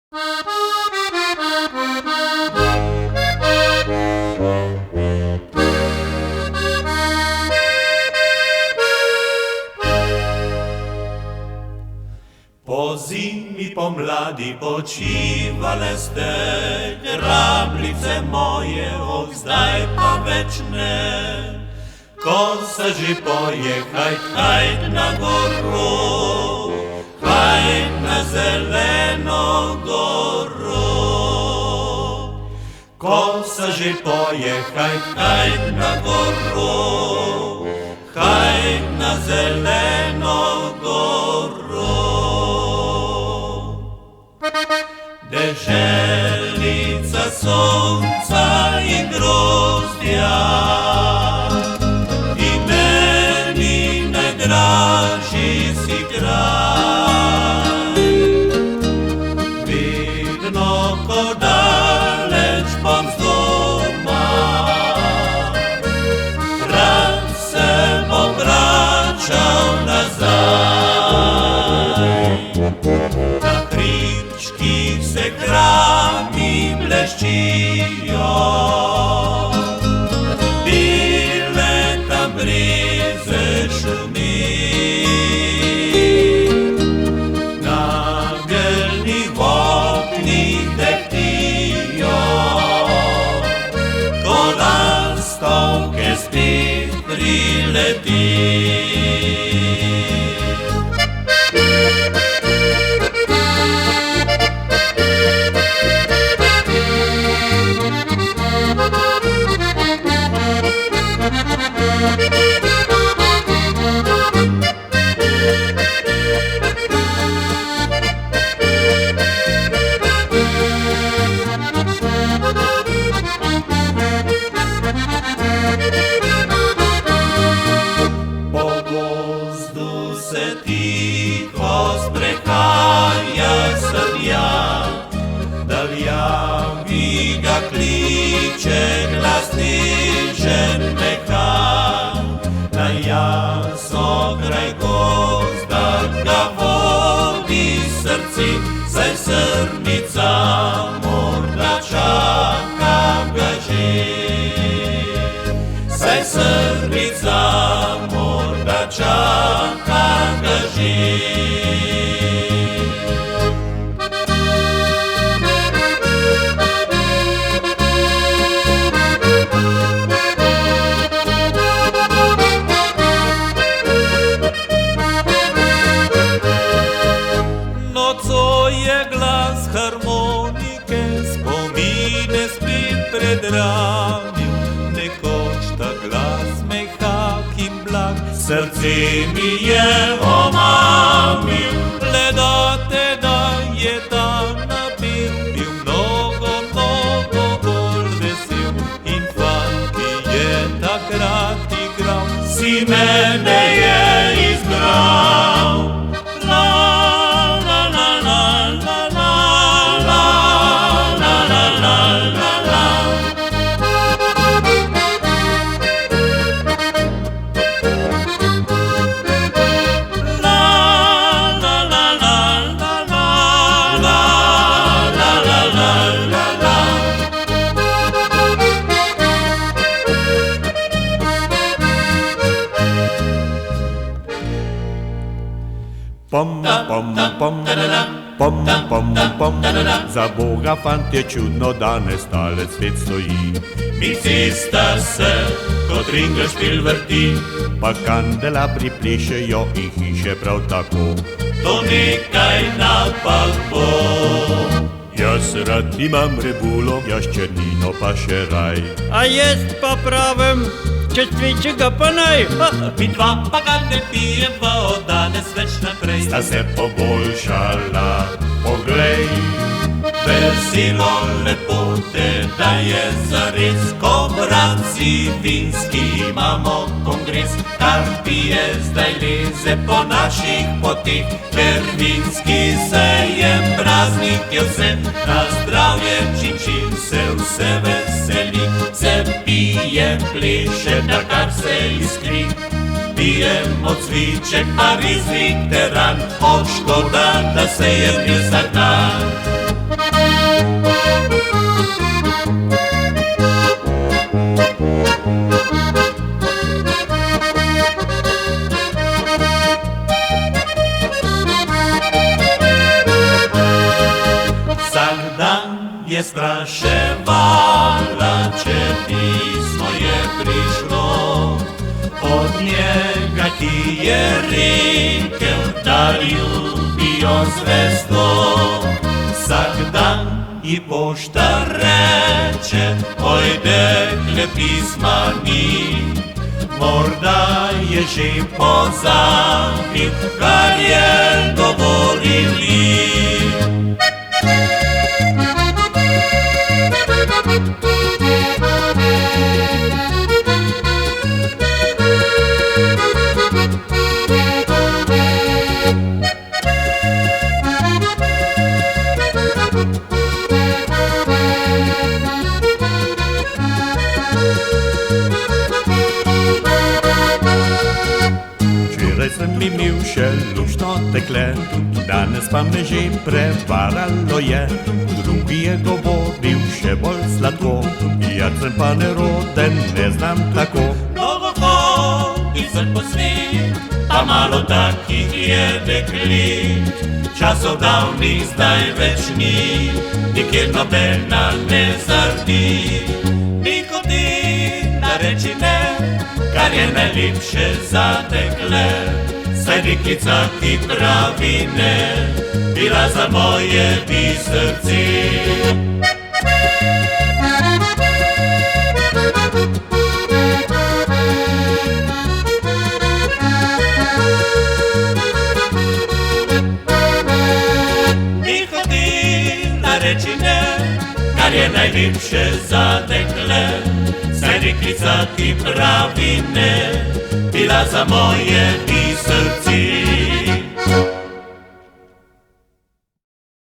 Po zimi, pomladi počivale ste grabljice moje, zdaj pa več ne. Ko se že poje, hajt na goro, hajt na zeleno goro. Ko se že poje, hajt na goro, hajt na zeleno goro. Deželica sonca in grozdja, i meni najdražji si kraj. Vidno, ko daleč bom z doma, rad se bom vračal nazaj. Na hribčkih se grami bleščijo, bile tam breze šumi. Na gelnih oknih dehtijo, ko lastovke spet prileti. Se tiho sprehaja srnja, daljavi ga kliče glasnižen mehar. Na jaso kraj gozda ga vodi srci, saj srnica morda čaka ga že. Saj srnica morda čaka ga že. Nocoj je glas harmonike, spomine spet predramil. Nekoč ta glas mehak in blag srce mi je omamil. Le da teda je ta napil bil mnogo, mnogo bolj vesel. In fant, ki je takrat igral, si mene je izbral. Pom, pom, pom, pom, pom, pom. Za Boga, fant, je čudno, danes tale svet stoji. Bicista se kot ringelšpil vrti, Pa kandelabri plešejo in hiše prav tako. to nekaj napak bo. Jaz rad imam rebulo, jaz črnino pa še raj. A jaz pa pravim, čez cvičega pa naj. Mi dva pa ga ne pijeva od danes več naprej. Sta se poboljšala, poglej. Veselo lepote, da je zares, ko branci vinski imamo kongres. Kar pije zdaj leze po naših poteh, ker vinski sejem praznik je vse. Na zdravje činčin se vse veseli, se pije, pleše, da kar se iskri. Pijemo cviček, Pariz, Vikteran, od škoda, da se je pil vsak dan. je spraševala, če pismo je prišlo. Od njega ti je rekel, da ljubijo zvezdo. Vsak dan ji pošta reče, oj dekle pisma ni. Morda je že pozabil, kar je govorili. Včeraj sem imel še luštno dekle, danes pa me že prevaralo je. Drugi je govoril še bolj sladko, jaz sem pa neroden, ne znam tako. Mnogo hodi sem po svet, pa malo takih je deklit. Časov davnih zdaj več ni, nikjer nobena ne zardi. Ni hodi da reči ne, kar je najlepše za dekle. Saj deklica ti pravi ne, bila za moje bi srce. Ni hodi da reči ne, kar je najlepše za dekle. Saj deklica ti pravi ne, bila za moje bi